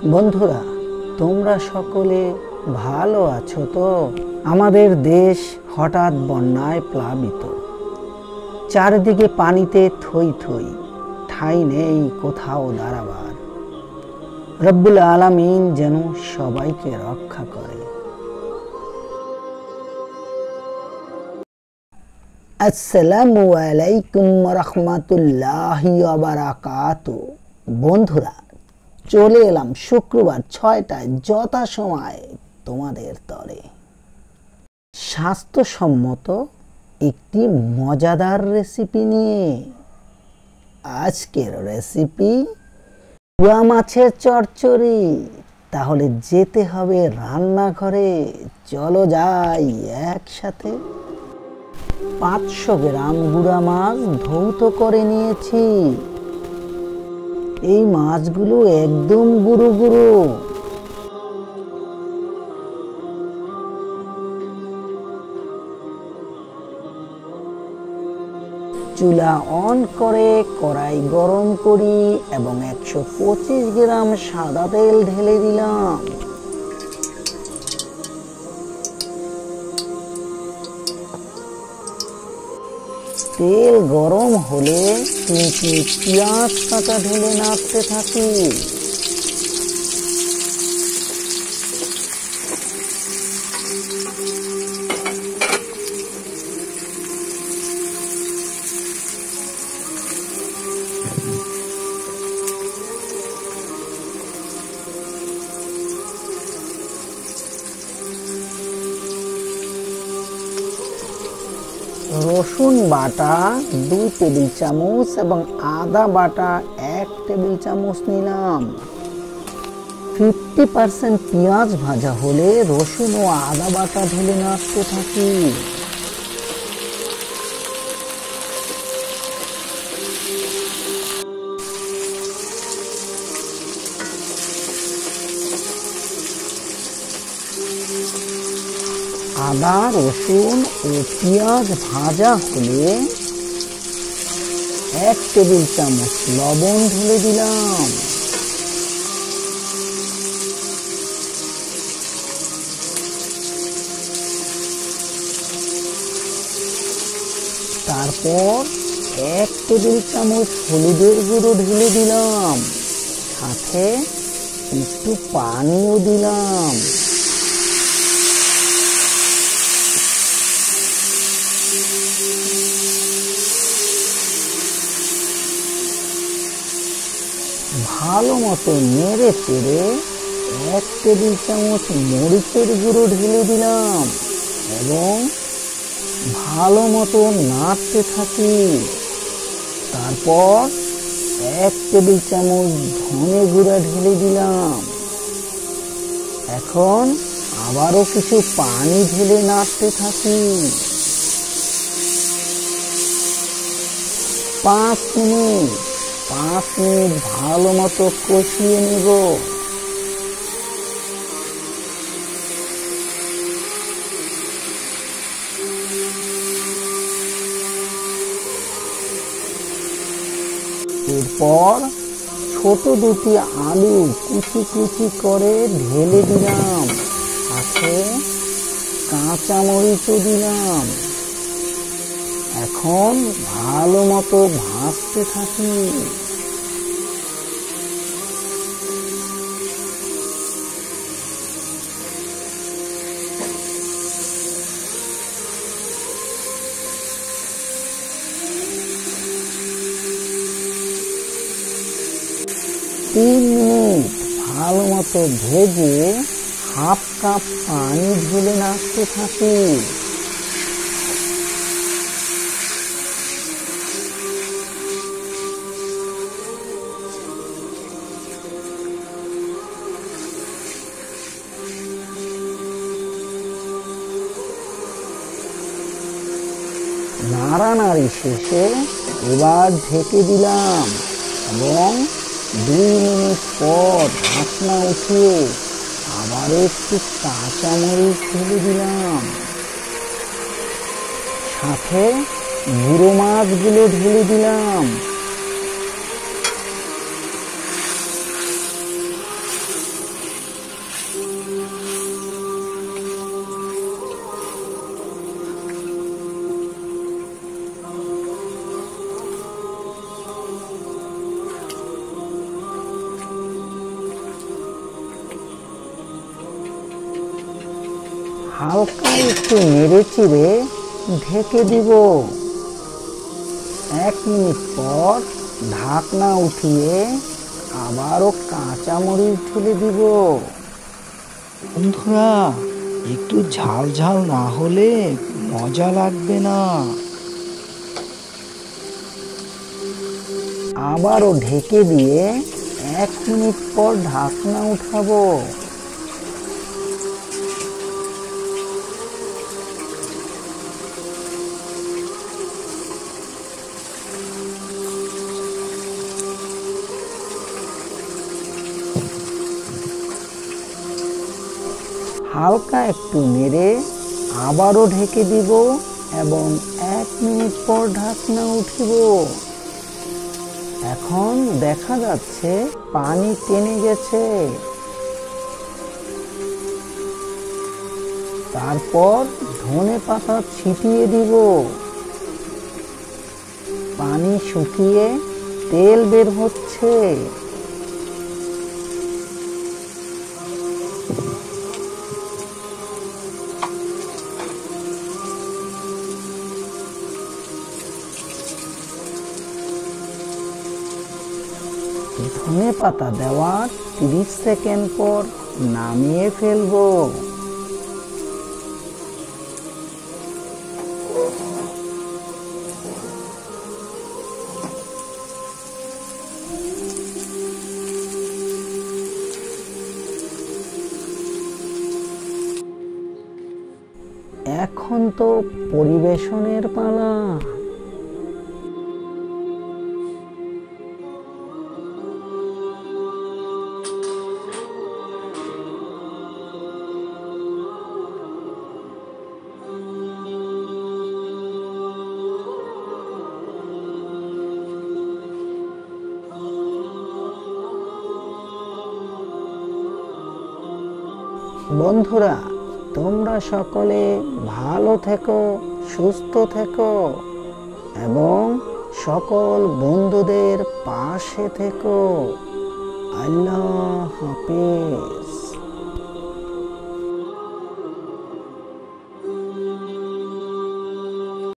বন্ধুরা, তোমরা সকলে ভালো আছো তো? আমাদের দেশ হঠাৎ বন্যায় প্লাবিত, চারিদিকে পানিতে থই থই, ঠাঁই নেই কোথাও দাঁড়াবার। রব্বুল আলামিন যেন সবাইকে রক্ষা করে। আসসালামু আলাইকুম রাহমাতুল্লাহি ওয়া বারাকাতুহু। বন্ধুরা, চলে এলাম শুক্রবার 6টায় যথাসময়ে তোমাদের তরে। স্বাস্থ্যসম্মত একটি মজাদার রেসিপি নিয়ে। আজকের রেসিপি পোয়া মাছের চচ্চড়ি। তাহলে যেতে হবে রান্নাঘরে, চলো যাই একসাথে। 500 গ্রাম গুঁড়া মাছ ধৌত করে নিয়েছি। এই মাছগুলো একদম গুঁড়ো গুঁড়ো। চুলা অন করে কড়াই গরম করি এবং 125 গ্রাম সাদা তেল ঢেলে দিলাম। তেল গরম হলে তিনটি পেঁয়াজ কাটা ঢেলে নাড়তে থাকি। রসুন বাটা 2 টেবিল চামচ এবং আদা বাটা 1 টেবিল চামচ নিলাম। 50% পেঁয়াজ ভাজা হলে রসুন ও আদা বাটা ঢেলে নাড়তে থাকি। আদা, রসুন ও পেঁয়াজ ভাজা হলে 1 টেবিল চামচ লবণ ঢেলে দিলাম। তারপর 1 টেবিল চামচ হলুদের গুঁড়ো ঢেলে দিলাম, সাথে একটু পানিও দিলাম। ভালো মতো নেড়ে চেড়ে 1 টেবিল চামচ মরিচের গুঁড়ো ঢেলে দিলাম এবং ভালো মতো নাড়তে থাকি। তারপর 1 টেবিল চামচ ধনে গুঁড়া ঢেলে দিলাম। এখন আবারও কিছু পানি ঢেলে নাড়তে থাকি। 5 মিনিট ভালো মতো কষিয়ে নেব। এরপর ছোট 2টি আলু কুচি কুচি করে ঢেলে দিলাম, সাথে কাঁচা মরিচও দিলাম। এখন ভালো মতো ভাজতে থাকি। তিন মিনিট ভালো মতো ভেজে 1/2 কাপ পানি ঢেলে নাড়তে থাকি। নাড়ানাড়ি শেষে এবার ঢেকে দিলাম এবং 2 মিনিট পর ঢাকনা উঠিয়ে আবার একটু কাঁচামরিচ ঢেলে দিলাম, সাথে গুঁড়ো মাছগুলো ঢেলে দিলাম। হালকা একটু নেড়ে চিড়ে ঢেকে দিব। 1 মিনিট পর ঢাকনা উঠিয়ে আবারও কাঁচামরিচ ঢেলে দিব। বন্ধুরা, একটু ঝাল ঝাল না হলে মজা লাগবে না। আবারও ঢেকে দিয়ে 1 মিনিট পর ঢাকনা উঠাবো। হালকা একটু নেড়ে আবারও ঢেকে দিব এবং 1 মিনিট পর ঢাকনা উঠিব। এখন দেখা যাচ্ছে পানি টেনে গেছে। তারপর ধনেপাতা ছিটিয়ে দিব। পানি শুকিয়ে তেল বের হচ্ছে। ধনেপাতা দেওয়ার 30 সেকেন্ড পর নামিয়ে ফেলবো। এখন তো পরিবেশনের পালা। বন্ধুরা, তোমরা সকলে ভালো থেকো, সুস্থ থেকো এবং সকল বন্ধুদের পাশে থেকো। আল্লাহ হাফেজ।